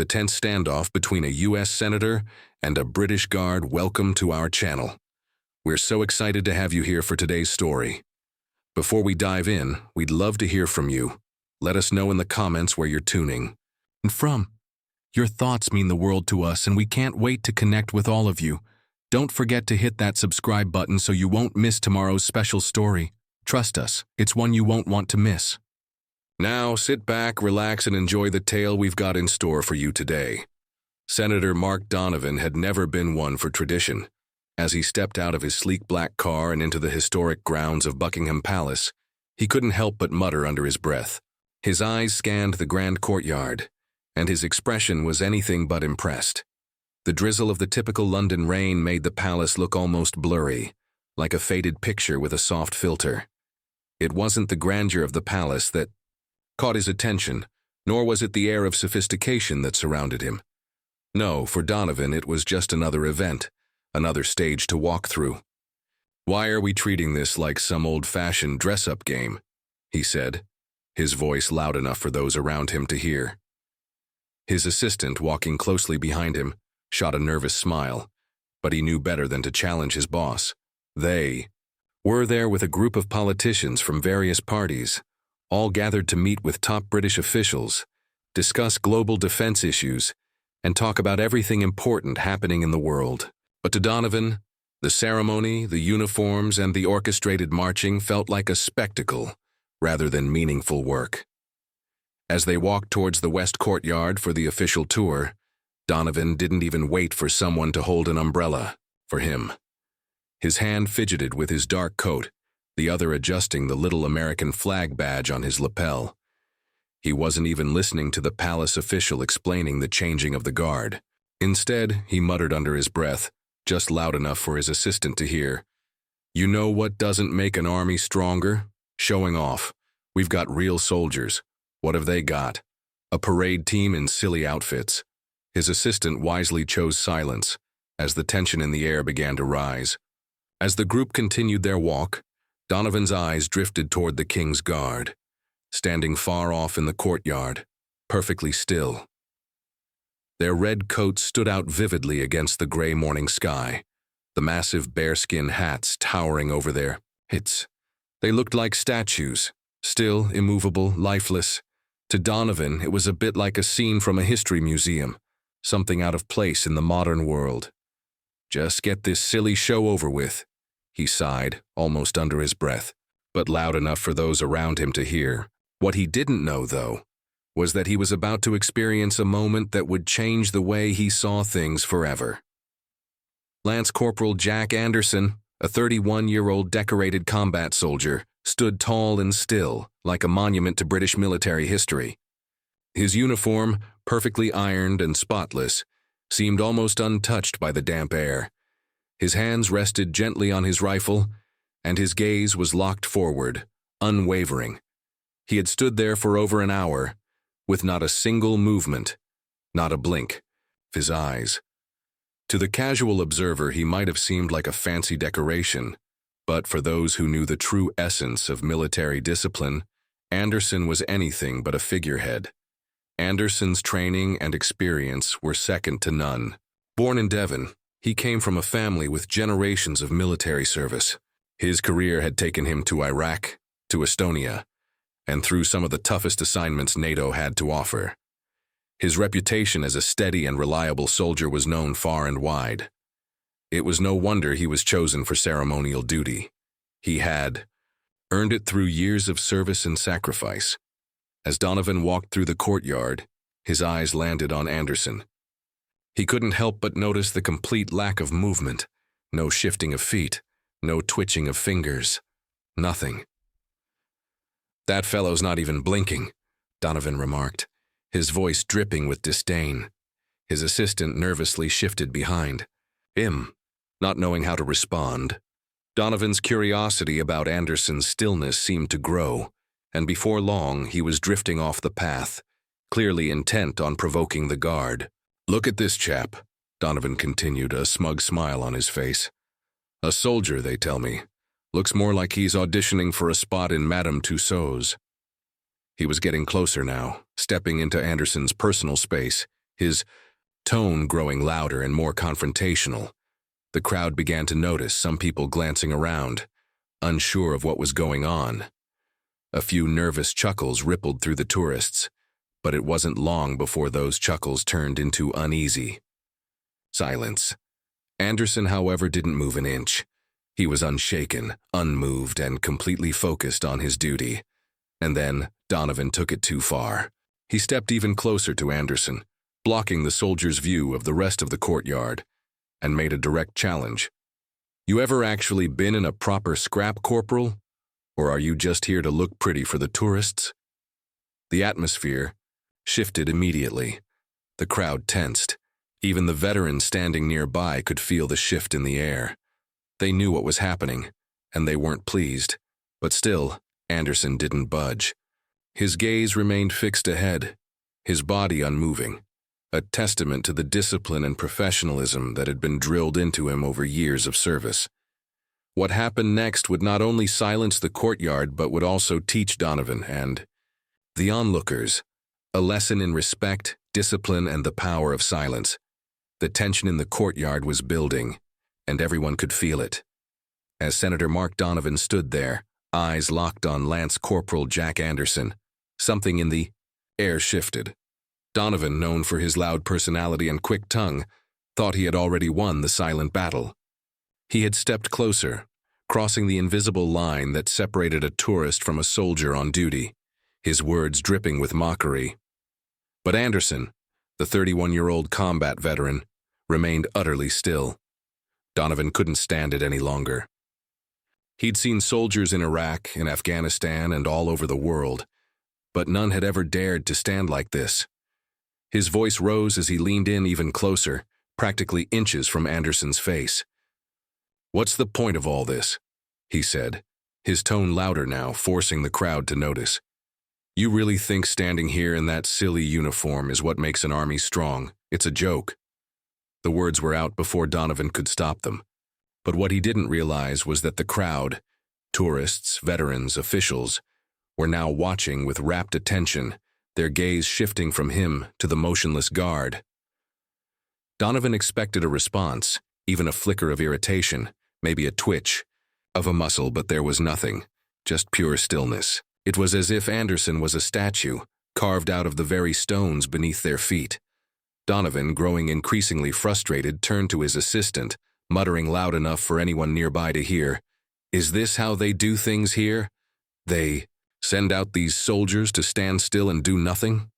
the tense standoff between a U.S. senator and a British guard. Welcome to our channel. We're so excited to have you here for today's story. Before we dive in, we'd love to hear from you. Let us know in the comments where you're tuning from. Your thoughts mean the world to us, and we can't wait to connect with all of you. Don't forget to hit that subscribe button so you won't miss tomorrow's special story. Trust us, it's one you won't want to miss. Now, sit back, relax, and enjoy the tale we've got in store for you today. Senator Mark Donovan had never been one for tradition. As he stepped out of his sleek black car and into the historic grounds of Buckingham Palace, he couldn't help but mutter under his breath. His eyes scanned the grand courtyard, and his expression was anything but impressed. The drizzle of the typical London rain made the palace look almost blurry, like a faded picture with a soft filter. It wasn't the grandeur of the palace that caught his attention, nor was it the air of sophistication that surrounded him. No, for Donovan it was just another event, another stage to walk through. "Why are we treating this like some old-fashioned dress-up game?" he said, his voice loud enough for those around him to hear. His assistant, walking closely behind him, shot a nervous smile, but he knew better than to challenge his boss. They were there with a group of politicians from various parties, all gathered to meet with top British officials, discuss global defense issues, and talk about everything important happening in the world. But to Donovan, the ceremony, the uniforms, and the orchestrated marching felt like a spectacle rather than meaningful work. As they walked towards the West Courtyard for the official tour, Donovan didn't even wait for someone to hold an umbrella for him. His hand fidgeted with his dark coat, the other adjusting the little American flag badge on his lapel. He wasn't even listening to the palace official explaining the changing of the guard. Instead, he muttered under his breath, just loud enough for his assistant to hear, "You know what doesn't make an army stronger? Showing off. We've got real soldiers. What have they got? A parade team in silly outfits." His assistant wisely chose silence, as the tension in the air began to rise. As the group continued their walk, Donovan's eyes drifted toward the King's Guard, standing far off in the courtyard, perfectly still. Their red coats stood out vividly against the gray morning sky, the massive bearskin hats towering over their heads. They looked like statues, still, immovable, lifeless. To Donovan, it was a bit like a scene from a history museum, something out of place in the modern world. "Just get this silly show over with," he sighed, almost under his breath, but loud enough for those around him to hear. What he didn't know, though, was that he was about to experience a moment that would change the way he saw things forever. Lance Corporal Jack Anderson, a 31-year-old decorated combat soldier, stood tall and still, like a monument to British military history. His uniform, perfectly ironed and spotless, seemed almost untouched by the damp air. His hands rested gently on his rifle, and his gaze was locked forward, unwavering. He had stood there for over an hour, with not a single movement, not a blink of his eyes. To the casual observer, he might have seemed like a fancy decoration, but for those who knew the true essence of military discipline, Anderson was anything but a figurehead. Anderson's training and experience were second to none. Born in Devon, he came from a family with generations of military service. His career had taken him to Iraq, to Estonia, and through some of the toughest assignments NATO had to offer. His reputation as a steady and reliable soldier was known far and wide. It was no wonder he was chosen for ceremonial duty. He had earned it through years of service and sacrifice. As Donovan walked through the courtyard, his eyes landed on Anderson. He couldn't help but notice the complete lack of movement, no shifting of feet, no twitching of fingers, nothing. "That fellow's not even blinking," Donovan remarked, his voice dripping with disdain. His assistant nervously shifted behind him, not knowing how to respond. Donovan's curiosity about Anderson's stillness seemed to grow, and before long he was drifting off the path, clearly intent on provoking the guard. "Look at this chap," Donovan continued, a smug smile on his face. "A soldier, they tell me. Looks more like he's auditioning for a spot in Madame Tussauds." He was getting closer now, stepping into Anderson's personal space, his tone growing louder and more confrontational. The crowd began to notice some people glancing around, unsure of what was going on. A few nervous chuckles rippled through the tourists, but it wasn't long before those chuckles turned into uneasy silence. Anderson, however, didn't move an inch. He was unshaken, unmoved, and completely focused on his duty. And then Donovan took it too far. He stepped even closer to Anderson, blocking the soldier's view of the rest of the courtyard, and made a direct challenge. "You ever actually been in a proper scrap, Corporal? Or are you just here to look pretty for the tourists?" The atmosphere shifted immediately. The crowd tensed. Even the veterans standing nearby could feel the shift in the air. They knew what was happening, and they weren't pleased. But still, Anderson didn't budge. His gaze remained fixed ahead, his body unmoving, a testament to the discipline and professionalism that had been drilled into him over years of service. What happened next would not only silence the courtyard but would also teach Donovan and the onlookers a lesson in respect, discipline, and the power of silence. The tension in the courtyard was building, and everyone could feel it. As Senator Mark Donovan stood there, eyes locked on Lance Corporal Jack Anderson, something in the air shifted. Donovan, known for his loud personality and quick tongue, thought he had already won the silent battle. He had stepped closer, crossing the invisible line that separated a tourist from a soldier on duty, his words dripping with mockery. But Anderson, the 31-year-old combat veteran, remained utterly still. Donovan couldn't stand it any longer. He'd seen soldiers in Iraq, in Afghanistan, and all over the world, but none had ever dared to stand like this. His voice rose as he leaned in even closer, practically inches from Anderson's face. "What's the point of all this?" he said, his tone louder now, forcing the crowd to notice. "You really think standing here in that silly uniform is what makes an army strong? It's a joke." The words were out before Donovan could stop them. But what he didn't realize was that the crowd, tourists, veterans, officials, were now watching with rapt attention, their gaze shifting from him to the motionless guard. Donovan expected a response, even a flicker of irritation, maybe a twitch of a muscle, but there was nothing, just pure stillness. It was as if Anderson was a statue, carved out of the very stones beneath their feet. Donovan, growing increasingly frustrated, turned to his assistant, muttering loud enough for anyone nearby to hear, "Is this how they do things here? They send out these soldiers to stand still and do nothing?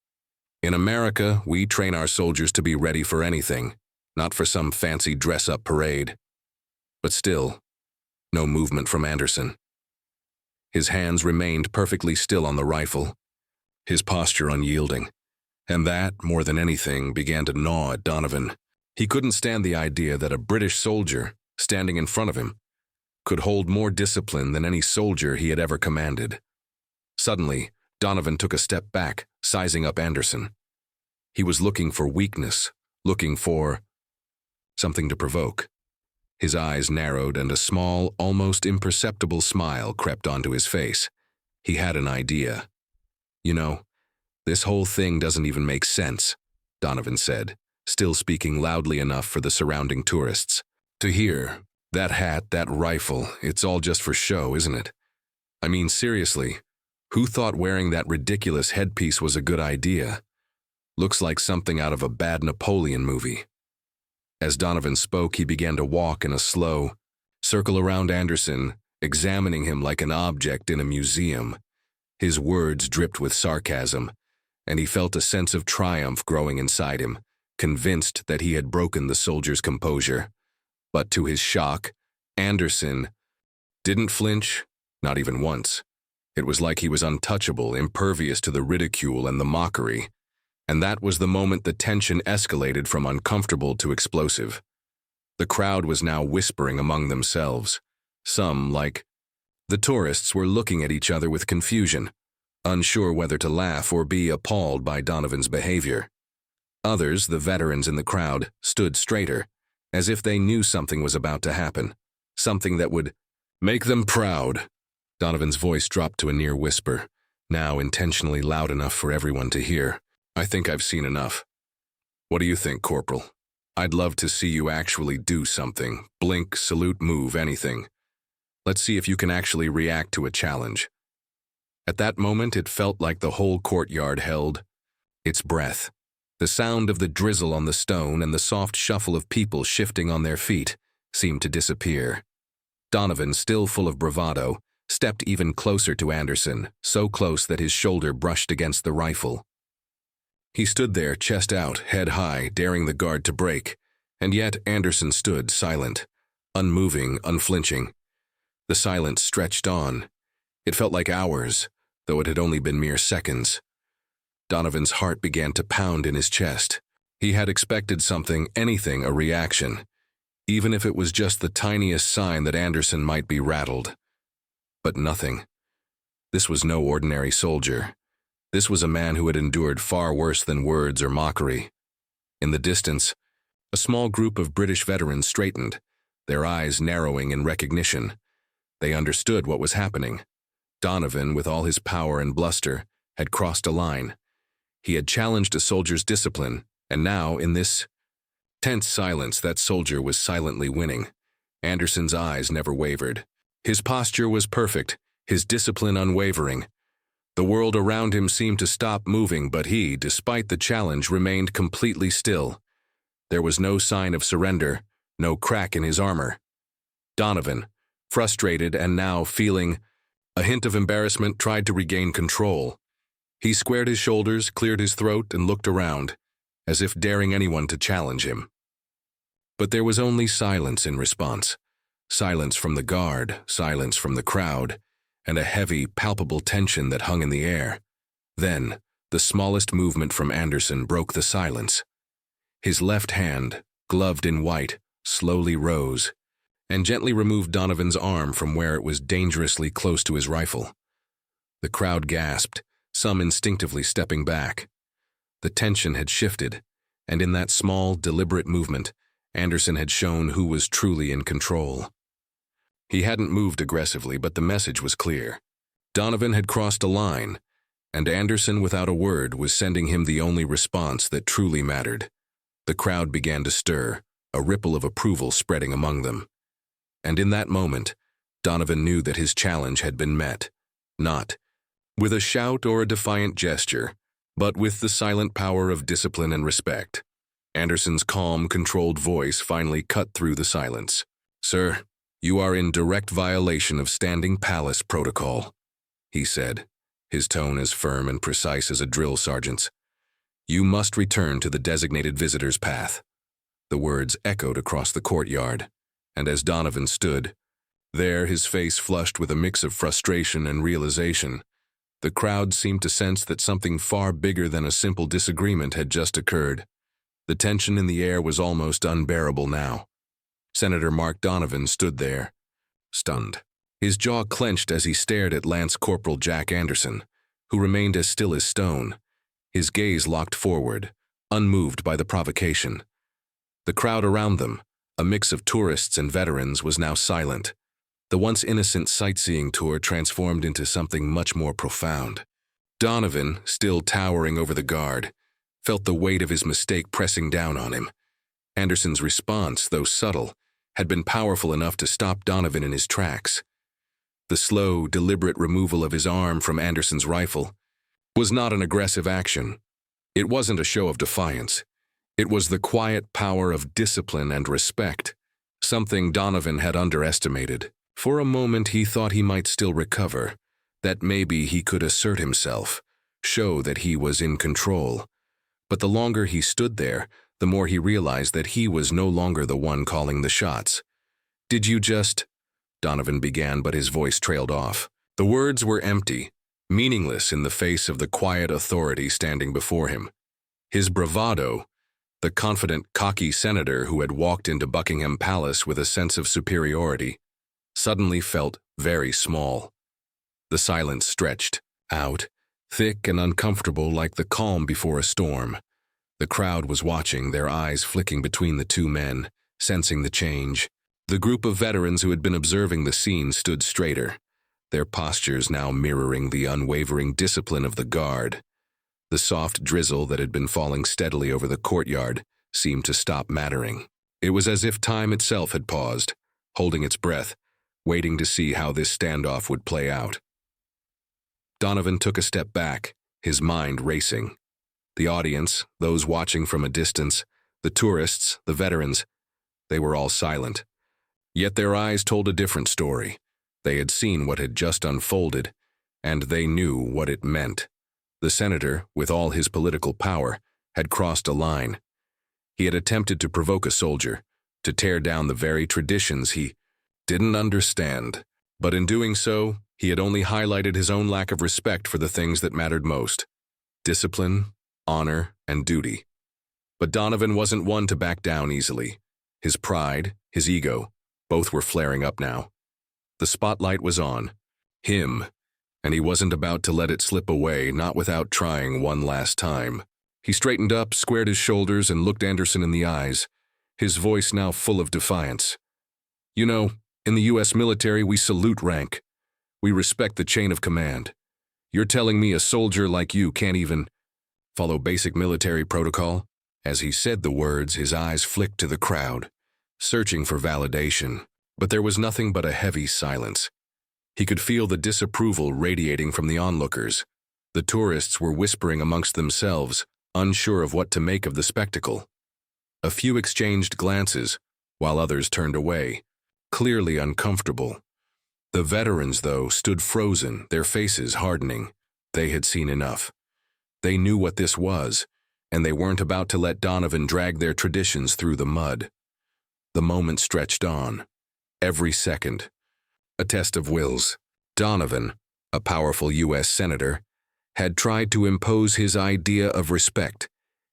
In America, we train our soldiers to be ready for anything, not for some fancy dress-up parade." But still, no movement from Anderson. His hands remained perfectly still on the rifle, his posture unyielding. And that, more than anything, began to gnaw at Donovan. He couldn't stand the idea that a British soldier, standing in front of him, could hold more discipline than any soldier he had ever commanded. Suddenly, Donovan took a step back, sizing up Anderson. He was looking for weakness, looking for something to provoke. His eyes narrowed and a small, almost imperceptible smile crept onto his face. He had an idea. "You know, this whole thing doesn't even make sense," Donovan said, still speaking loudly enough for the surrounding tourists to hear. "That hat, that rifle, it's all just for show, isn't it? I mean, seriously, who thought wearing that ridiculous headpiece was a good idea? Looks like something out of a bad Napoleon movie." As Donovan spoke, he began to walk in a slow circle around Anderson, examining him like an object in a museum. His words dripped with sarcasm, and he felt a sense of triumph growing inside him, convinced that he had broken the soldier's composure. But to his shock, Anderson didn't flinch, not even once. It was like he was untouchable, impervious to the ridicule and the mockery. And that was the moment the tension escalated from uncomfortable to explosive. The crowd was now whispering among themselves. Some, like the tourists, were looking at each other with confusion, unsure whether to laugh or be appalled by Donovan's behavior. Others, the veterans in the crowd, stood straighter, as if they knew something was about to happen, something that would make them proud. Donovan's voice dropped to a near whisper, now intentionally loud enough for everyone to hear. "I think I've seen enough." What do you think, Corporal? I'd love to see you actually do something. Blink, salute, move, anything. Let's see if you can actually react to a challenge. At that moment, it felt like the whole courtyard held its breath. The sound of the drizzle on the stone and the soft shuffle of people shifting on their feet seemed to disappear. Donovan, still full of bravado, stepped even closer to Anderson, so close that his shoulder brushed against the rifle. He stood there, chest out, head high, daring the guard to break, and yet Anderson stood silent, unmoving, unflinching. The silence stretched on. It felt like hours, though it had only been mere seconds. Donovan's heart began to pound in his chest. He had expected something, anything, a reaction, even if it was just the tiniest sign that Anderson might be rattled. But nothing. This was no ordinary soldier. This was a man who had endured far worse than words or mockery. In the distance, a small group of British veterans straightened, their eyes narrowing in recognition. They understood what was happening. Donovan, with all his power and bluster, had crossed a line. He had challenged a soldier's discipline, and now, in this tense silence, that soldier was silently winning. Anderson's eyes never wavered. His posture was perfect, his discipline unwavering. The world around him seemed to stop moving, but he, despite the challenge, remained completely still. There was no sign of surrender, no crack in his armor. Donovan, frustrated and now feeling a hint of embarrassment, tried to regain control. He squared his shoulders, cleared his throat, and looked around, as if daring anyone to challenge him. But there was only silence in response. Silence from the guard, silence from the crowd, and a heavy, palpable tension that hung in the air. Then, the smallest movement from Anderson broke the silence. His left hand, gloved in white, slowly rose, and gently removed Donovan's arm from where it was dangerously close to his rifle. The crowd gasped, some instinctively stepping back. The tension had shifted, and in that small, deliberate movement, Anderson had shown who was truly in control. He hadn't moved aggressively, but the message was clear. Donovan had crossed a line, and Anderson, without a word, was sending him the only response that truly mattered. The crowd began to stir, a ripple of approval spreading among them. And in that moment, Donovan knew that his challenge had been met, not with a shout or a defiant gesture, but with the silent power of discipline and respect. Anderson's calm, controlled voice finally cut through the silence. "Sir, you are in direct violation of Standing Palace protocol," he said, his tone as firm and precise as a drill sergeant's. "You must return to the designated visitor's path." The words echoed across the courtyard, and as Donovan stood there, his face flushed with a mix of frustration and realization, the crowd seemed to sense that something far bigger than a simple disagreement had just occurred. The tension in the air was almost unbearable now. Senator Mark Donovan stood there, stunned. His jaw clenched as he stared at Lance Corporal Jack Anderson, who remained as still as stone, his gaze locked forward, unmoved by the provocation. The crowd around them, a mix of tourists and veterans, was now silent. The once innocent sightseeing tour transformed into something much more profound. Donovan, still towering over the guard, felt the weight of his mistake pressing down on him. Anderson's response, though subtle, had been powerful enough to stop Donovan in his tracks. The slow, deliberate removal of his arm from Anderson's rifle was not an aggressive action. It wasn't a show of defiance. It was the quiet power of discipline and respect, something Donovan had underestimated. For a moment he thought he might still recover, that maybe he could assert himself, show that he was in control. But the longer he stood there, the more he realized that he was no longer the one calling the shots. "Did you just—" Donovan began, but his voice trailed off. The words were empty, meaningless in the face of the quiet authority standing before him. His bravado, the confident, cocky senator who had walked into Buckingham Palace with a sense of superiority, suddenly felt very small. The silence stretched out, thick and uncomfortable like the calm before a storm. The crowd was watching, their eyes flicking between the two men, sensing the change. The group of veterans who had been observing the scene stood straighter, their postures now mirroring the unwavering discipline of the guard. The soft drizzle that had been falling steadily over the courtyard seemed to stop mattering. It was as if time itself had paused, holding its breath, waiting to see how this standoff would play out. Donovan took a step back, his mind racing. The audience, those watching from a distance, the tourists, the veterans, they were all silent. Yet their eyes told a different story. They had seen what had just unfolded, and they knew what it meant. The senator, with all his political power, had crossed a line. He had attempted to provoke a soldier, to tear down the very traditions he didn't understand. But in doing so, he had only highlighted his own lack of respect for the things that mattered most: discipline, honor, and duty. But Donovan wasn't one to back down easily. His pride, his ego, both were flaring up now. The spotlight was on him, and he wasn't about to let it slip away, not without trying one last time. He straightened up, squared his shoulders, and looked Anderson in the eyes, his voice now full of defiance. "You know, in the U.S. military, we salute rank. We respect the chain of command. You're telling me a soldier like you can't even follow basic military protocol?" As he said the words, his eyes flicked to the crowd, searching for validation. But there was nothing but a heavy silence. He could feel the disapproval radiating from the onlookers. The tourists were whispering amongst themselves, unsure of what to make of the spectacle. A few exchanged glances, while others turned away, clearly uncomfortable. The veterans, though, stood frozen, their faces hardening. They had seen enough. They knew what this was, and they weren't about to let Donovan drag their traditions through the mud. The moment stretched on, every second. A test of wills. Donovan, a powerful U.S. senator, had tried to impose his idea of respect,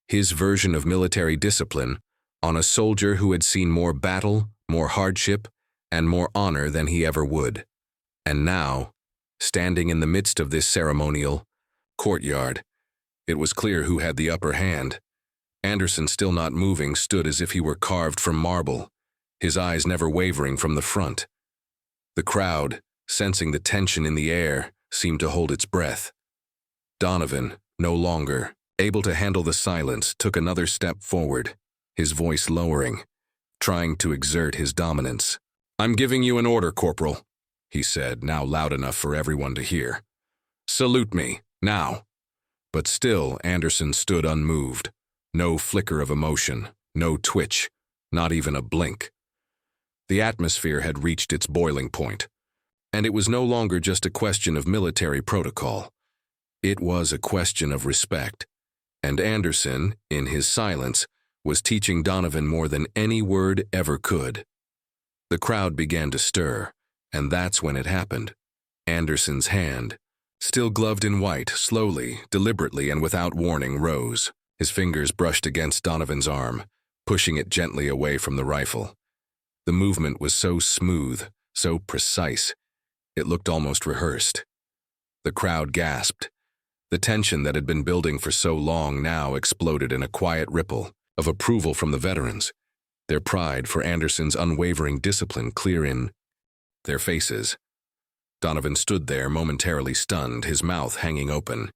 his version of military discipline, on a soldier who had seen more battle, more hardship, and more honor than he ever would. And now, standing in the midst of this ceremonial courtyard, it was clear who had the upper hand. Anderson, still not moving, stood as if he were carved from marble, his eyes never wavering from the front. The crowd, sensing the tension in the air, seemed to hold its breath. Donovan, no longer able to handle the silence, took another step forward, his voice lowering, trying to exert his dominance. "I'm giving you an order, Corporal," he said, now loud enough for everyone to hear. "Salute me, now." But still Anderson stood unmoved. No flicker of emotion, no twitch, not even a blink. The atmosphere had reached its boiling point, and it was no longer just a question of military protocol. It was a question of respect, and Anderson, in his silence, was teaching Donovan more than any word ever could. The crowd began to stir, and that's when it happened. Anderson's hand, still gloved in white, slowly, deliberately, and without warning, rose. His fingers brushed against Donovan's arm, pushing it gently away from the rifle. The movement was so smooth, so precise, it looked almost rehearsed. The crowd gasped. The tension that had been building for so long now exploded in a quiet ripple of approval from the veterans, their pride for Anderson's unwavering discipline clear in their faces. Donovan stood there, momentarily stunned, his mouth hanging open.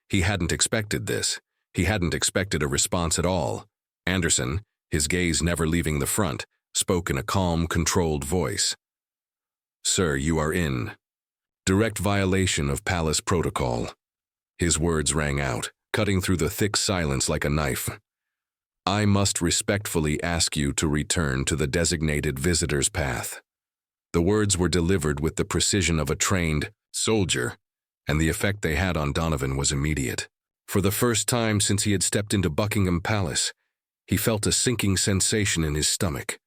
He hadn't expected this. He hadn't expected a response at all. Anderson, his gaze never leaving the front, spoke in a calm, controlled voice. "Sir, you are in direct violation of palace protocol." His words rang out, cutting through the thick silence like a knife. "I must respectfully ask you to return to the designated visitor's path." The words were delivered with the precision of a trained soldier, and the effect they had on Donovan was immediate. For the first time since he had stepped into Buckingham Palace, he felt a sinking sensation in his stomach.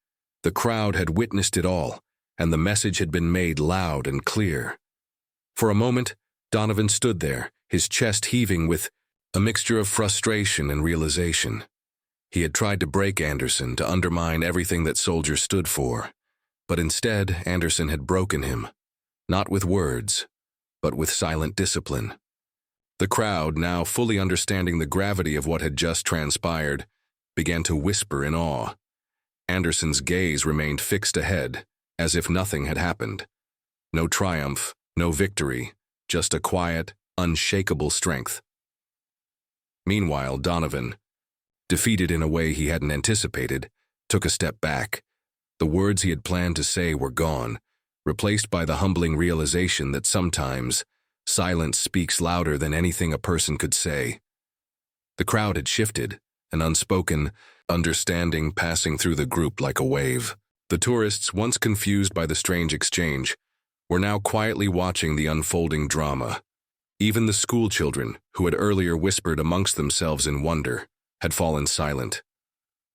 The crowd had witnessed it all, and the message had been made loud and clear. For a moment, Donovan stood there, his chest heaving with a mixture of frustration and realization. He had tried to break Anderson, to undermine everything that soldiers stood for. But instead, Anderson had broken him, not with words, but with silent discipline. The crowd, now fully understanding the gravity of what had just transpired, began to whisper in awe. Anderson's gaze remained fixed ahead, as if nothing had happened. No triumph, no victory, just a quiet, unshakable strength. Meanwhile, Donovan, defeated in a way he hadn't anticipated, took a step back. The words he had planned to say were gone, replaced by the humbling realization that sometimes silence speaks louder than anything a person could say. The crowd had shifted, an unspoken understanding passing through the group like a wave. The tourists, once confused by the strange exchange, were now quietly watching the unfolding drama. Even the schoolchildren, who had earlier whispered amongst themselves in wonder, had fallen silent.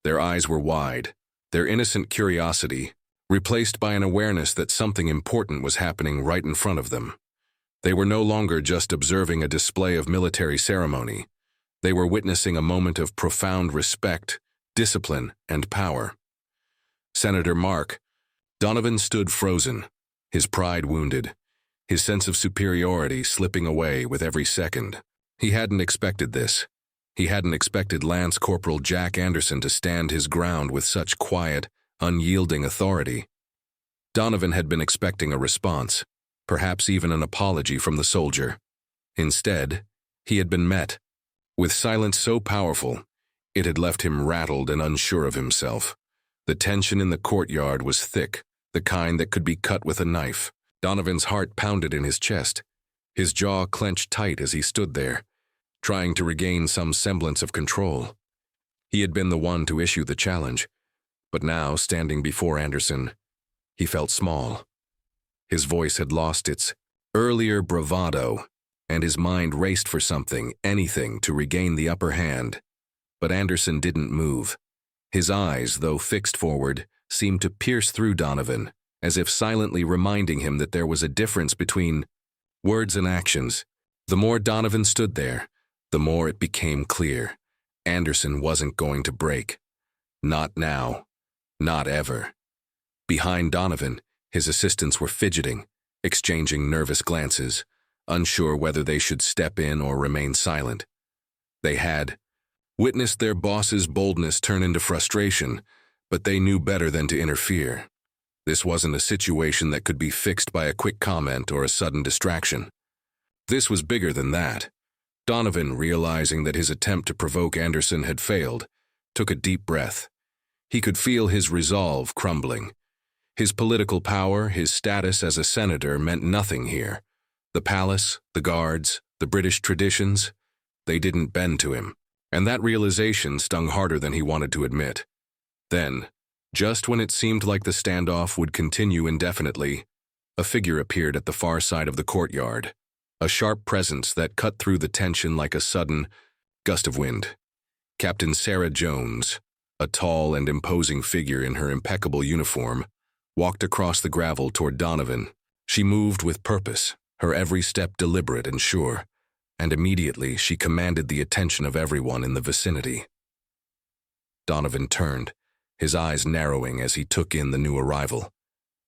Their eyes were wide, their innocent curiosity replaced by an awareness that something important was happening right in front of them. They were no longer just observing a display of military ceremony. They were witnessing a moment of profound respect, discipline, and power. Senator Mark, Donovan stood frozen, his pride wounded, his sense of superiority slipping away with every second. He hadn't expected this. He hadn't expected Lance Corporal Jack Anderson to stand his ground with such quiet, unyielding authority. Donovan had been expecting a response, perhaps even an apology from the soldier. Instead, he had been met with silence so powerful, it had left him rattled and unsure of himself. The tension in the courtyard was thick, the kind that could be cut with a knife. Donovan's heart pounded in his chest. His jaw clenched tight as he stood there, trying to regain some semblance of control. He had been the one to issue the challenge, but now, standing before Anderson, he felt small. His voice had lost its earlier bravado, and his mind raced for something, anything, to regain the upper hand. But Anderson didn't move. His eyes, though fixed forward, seemed to pierce through Donovan, as if silently reminding him that there was a difference between words and actions. The more Donovan stood there, the more it became clear. Anderson wasn't going to break. Not now. Not ever. Behind Donovan, his assistants were fidgeting, exchanging nervous glances, unsure whether they should step in or remain silent. They had witnessed their boss's boldness turn into frustration, but they knew better than to interfere. This wasn't a situation that could be fixed by a quick comment or a sudden distraction. This was bigger than that. Donovan, realizing that his attempt to provoke Anderson had failed, took a deep breath. He could feel his resolve crumbling. His political power, his status as a senator meant nothing here. The palace, the guards, the British traditions, they didn't bend to him. And that realization stung harder than he wanted to admit. Then, just when it seemed like the standoff would continue indefinitely, a figure appeared at the far side of the courtyard, a sharp presence that cut through the tension like a sudden gust of wind. Captain Sarah Jones, a tall and imposing figure in her impeccable uniform, walked across the gravel toward Donovan. She moved with purpose, her every step deliberate and sure, and immediately she commanded the attention of everyone in the vicinity. Donovan turned, his eyes narrowing as he took in the new arrival.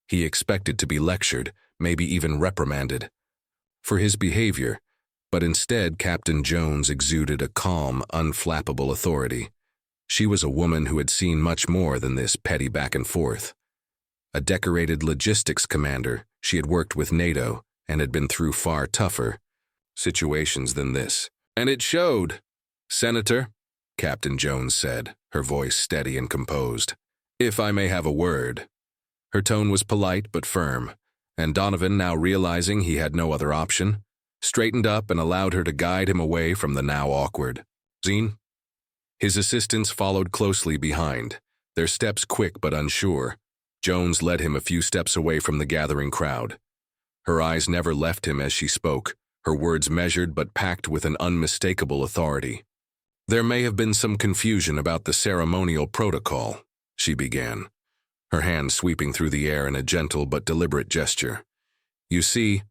He expected to be lectured, maybe even reprimanded, for his behavior, but instead Captain Jones exuded a calm, unflappable authority. She was a woman who had seen much more than this petty back and forth. A decorated logistics commander, she had worked with NATO and had been through far tougher situations than this. And it showed. "Senator," Captain Jones said, her voice steady and composed, "if I may have a word." Her tone was polite but firm, and Donovan, now realizing he had no other option, straightened up and allowed her to guide him away from the now awkward scene. His assistants followed closely behind, their steps quick but unsure. Jones led him a few steps away from the gathering crowd. Her eyes never left him as she spoke, her words measured but packed with an unmistakable authority. "There may have been some confusion about the ceremonial protocol," she began, her hand sweeping through the air in a gentle but deliberate gesture. "You see,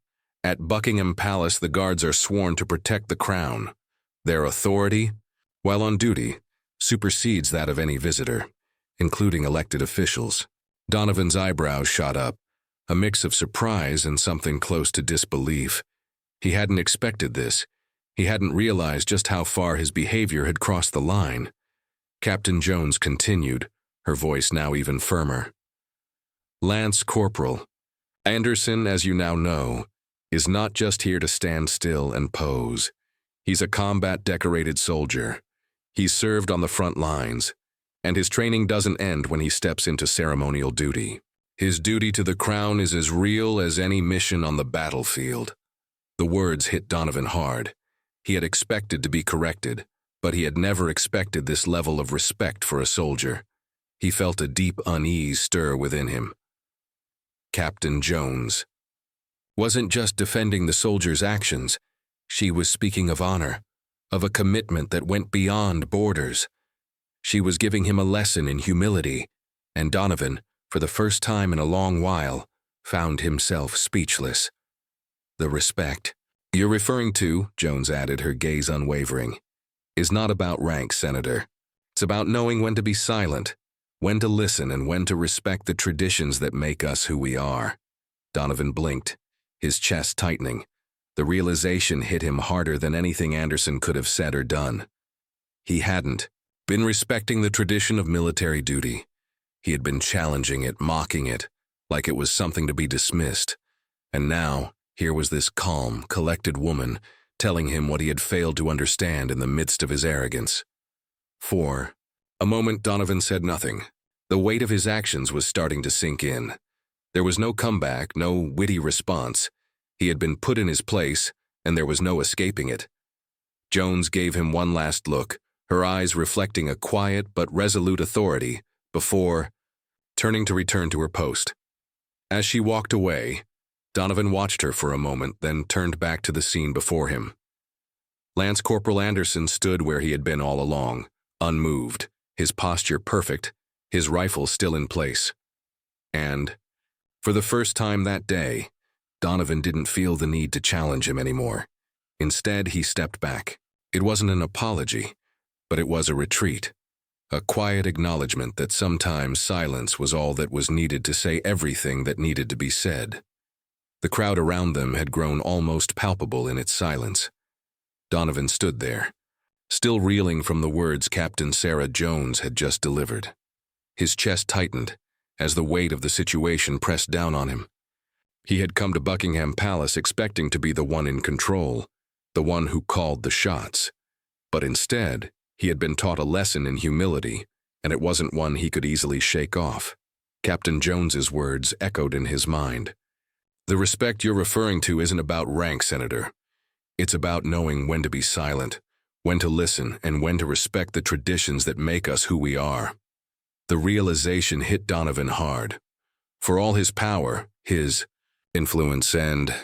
at Buckingham Palace the guards are sworn to protect the crown. Their authority, while on duty, supersedes that of any visitor, including elected officials." Donovan's eyebrows shot up, a mix of surprise and something close to disbelief. He hadn't expected this. He hadn't realized just how far his behavior had crossed the line. Captain Jones continued, her voice now even firmer. "Lance Corporal, Anderson, as you now know, is not just here to stand still and pose. He's a combat-decorated soldier. He's served on the front lines, and his training doesn't end when he steps into ceremonial duty. His duty to the crown is as real as any mission on the battlefield. The words hit Donovan hard. He had expected to be corrected, but he had never expected this level of respect for a soldier. He felt a deep unease stir within him. Captain Jones wasn't just defending the soldier's actions. She was speaking of honor, of a commitment that went beyond borders. She was giving him a lesson in humility, and Donovan, for the first time in a long while, found himself speechless. The respect you're referring to, Jones added, her gaze unwavering, is not about rank, Senator. It's about knowing when to be silent, when to listen, and when to respect the traditions that make us who we are. Donovan blinked, his chest tightening. The realization hit him harder than anything Anderson could have said or done. He hadn't been respecting the tradition of military duty. He had been challenging it, mocking it, like it was something to be dismissed. And now, here was this calm, collected woman telling him what he had failed to understand in the midst of his arrogance. For a moment, Donovan said nothing. The weight of his actions was starting to sink in. There was no comeback, no witty response. He had been put in his place, and there was no escaping it. Jones gave him one last look, her eyes reflecting a quiet but resolute authority, before turning to return to her post. As she walked away, Donovan watched her for a moment, then turned back to the scene before him. Lance Corporal Anderson stood where he had been all along, unmoved, his posture perfect, his rifle still in place. And, for the first time that day, Donovan didn't feel the need to challenge him anymore. Instead, he stepped back. It wasn't an apology, but it was a retreat, a quiet acknowledgement that sometimes silence was all that was needed to say everything that needed to be said. The crowd around them had grown almost palpable in its silence. Donovan stood there, still reeling from the words Captain Sarah Jones had just delivered. His chest tightened as the weight of the situation pressed down on him. He had come to Buckingham Palace expecting to be the one in control, the one who called the shots. But instead, he had been taught a lesson in humility, and it wasn't one he could easily shake off. Captain Jones's words echoed in his mind. The respect you're referring to isn't about rank, Senator. It's about knowing when to be silent, when to listen, and when to respect the traditions that make us who we are. The realization hit Donovan hard. For all his power, his influence, and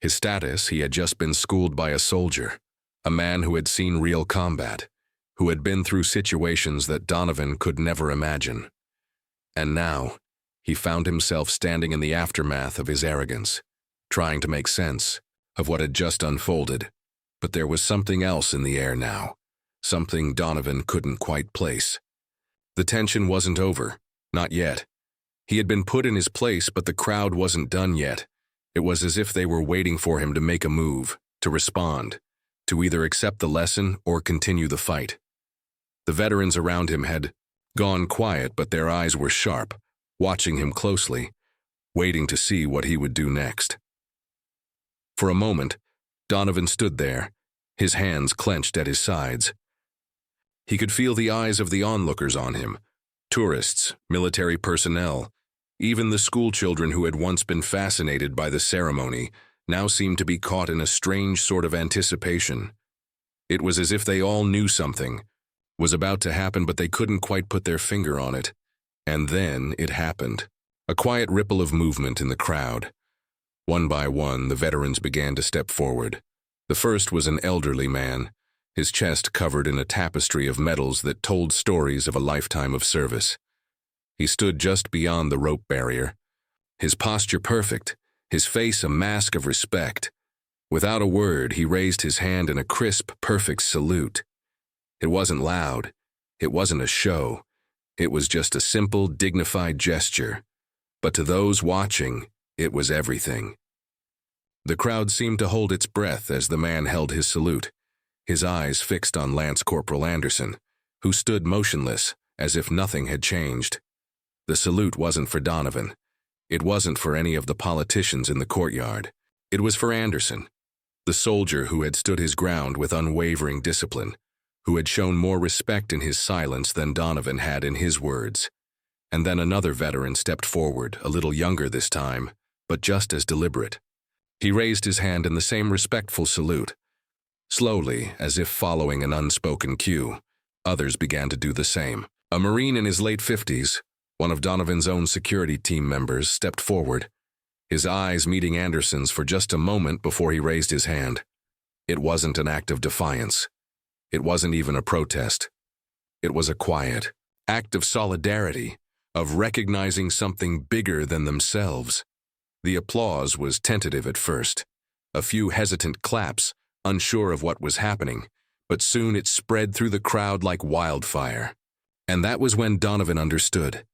his status, he had just been schooled by a soldier, a man who had seen real combat, who had been through situations that Donovan could never imagine. And now, he found himself standing in the aftermath of his arrogance, trying to make sense of what had just unfolded. But there was something else in the air now, something Donovan couldn't quite place. The tension wasn't over, not yet. He had been put in his place, but the crowd wasn't done yet. It was as if they were waiting for him to make a move, to respond, to either accept the lesson or continue the fight. The veterans around him had gone quiet, but their eyes were sharp, watching him closely, waiting to see what he would do next. For a moment, Donovan stood there, his hands clenched at his sides. He could feel the eyes of the onlookers on him, tourists, military personnel, even the schoolchildren who had once been fascinated by the ceremony now seemed to be caught in a strange sort of anticipation. It was as if they all knew something was about to happen, but they couldn't quite put their finger on it. And then it happened. A quiet ripple of movement in the crowd. One by one, the veterans began to step forward. The first was an elderly man, his chest covered in a tapestry of medals that told stories of a lifetime of service. He stood just beyond the rope barrier, his posture perfect, his face a mask of respect. Without a word, he raised his hand in a crisp, perfect salute. It wasn't loud. It wasn't a show. It was just a simple, dignified gesture. But to those watching, it was everything. The crowd seemed to hold its breath as the man held his salute, his eyes fixed on Lance Corporal Anderson, who stood motionless, as if nothing had changed. The salute wasn't for Donovan. It wasn't for any of the politicians in the courtyard. It was for Anderson. The soldier who had stood his ground with unwavering discipline, who had shown more respect in his silence than Donovan had in his words. And then another veteran stepped forward, a little younger this time, but just as deliberate. He raised his hand in the same respectful salute. Slowly, as if following an unspoken cue, others began to do the same. A Marine in his late 50s, one of Donovan's own security team members, stepped forward, his eyes meeting Anderson's for just a moment before he raised his hand. It wasn't an act of defiance. It wasn't even a protest. It was a quiet act of solidarity, of recognizing something bigger than themselves. The applause was tentative at first, a few hesitant claps, unsure of what was happening, but soon it spread through the crowd like wildfire. And that was when Donovan understood.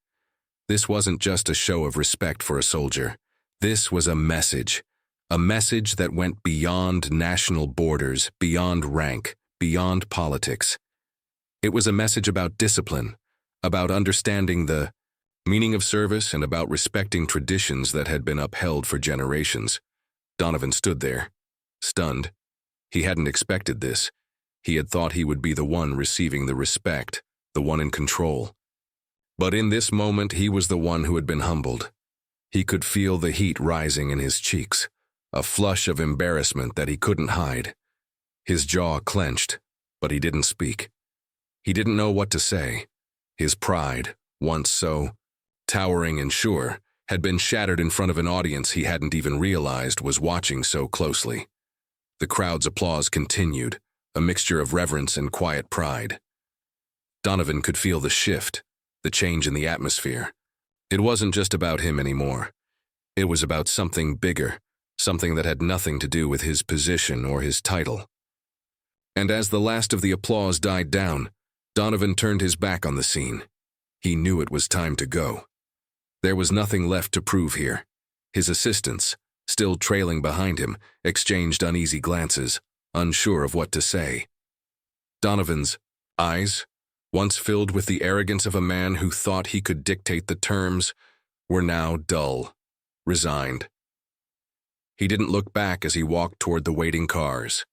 This wasn't just a show of respect for a soldier. This was a message that went beyond national borders, beyond rank, beyond politics. It was a message about discipline, about understanding the meaning of service, and about respecting traditions that had been upheld for generations. Donovan stood there, stunned. He hadn't expected this. He had thought he would be the one receiving the respect, the one in control. But in this moment, he was the one who had been humbled. He could feel the heat rising in his cheeks, a flush of embarrassment that he couldn't hide. His jaw clenched, but he didn't speak. He didn't know what to say. His pride, once so towering and sure, had been shattered in front of an audience he hadn't even realized was watching so closely. The crowd's applause continued, a mixture of reverence and quiet pride. Donovan could feel the shift, the change in the atmosphere. It wasn't just about him anymore. It was about something bigger, something that had nothing to do with his position or his title. And as the last of the applause died down, Donovan turned his back on the scene. He knew it was time to go. There was nothing left to prove here. His assistants, still trailing behind him, exchanged uneasy glances, unsure of what to say. Donovan's eyes, once filled with the arrogance of a man who thought he could dictate the terms, were now dull, resigned. He didn't look back as he walked toward the waiting cars.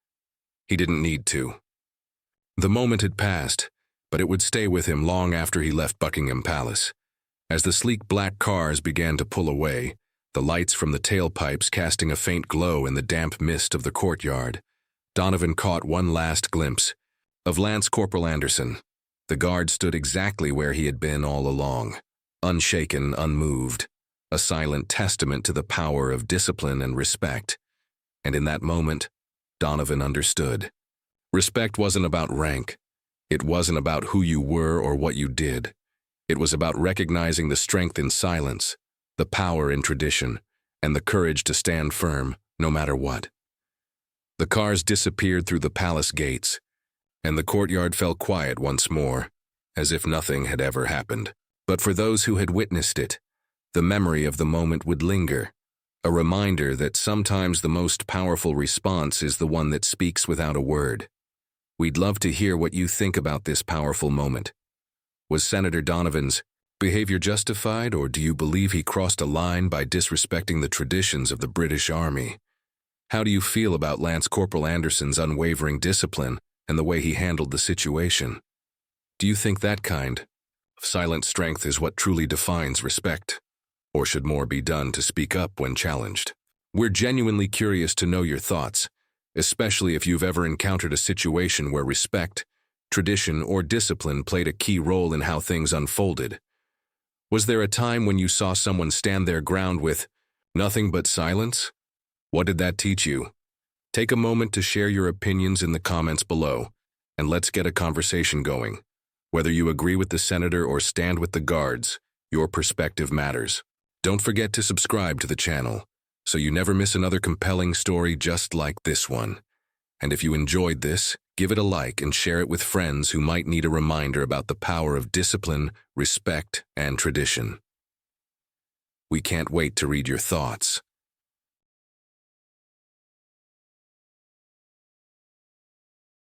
He didn't need to. The moment had passed, but it would stay with him long after he left Buckingham Palace. As the sleek black cars began to pull away, the lights from the tailpipes casting a faint glow in the damp mist of the courtyard, Donovan caught one last glimpse of Lance Corporal Anderson. The guard stood exactly where he had been all along, unshaken, unmoved, a silent testament to the power of discipline and respect. And in that moment, Donovan understood. Respect wasn't about rank. It wasn't about who you were or what you did. It was about recognizing the strength in silence, the power in tradition, and the courage to stand firm, no matter what. The cars disappeared through the palace gates, and the courtyard fell quiet once more, as if nothing had ever happened. But for those who had witnessed it, the memory of the moment would linger, a reminder that sometimes the most powerful response is the one that speaks without a word. We'd love to hear what you think about this powerful moment. Was Senator Donovan's behavior justified, or do you believe he crossed a line by disrespecting the traditions of the British Army? How do you feel about Lance Corporal Anderson's unwavering discipline and the way he handled the situation? Do you think that kind of silent strength is what truly defines respect? Or should more be done to speak up when challenged? We're genuinely curious to know your thoughts, especially if you've ever encountered a situation where respect, tradition, or discipline played a key role in how things unfolded. Was there a time when you saw someone stand their ground with nothing but silence? What did that teach you? Take a moment to share your opinions in the comments below, and let's get a conversation going. Whether you agree with the senator or stand with the guards, your perspective matters. Don't forget to subscribe to the channel, so you never miss another compelling story just like this one. And if you enjoyed this, give it a like and share it with friends who might need a reminder about the power of discipline, respect, and tradition. We can't wait to read your thoughts.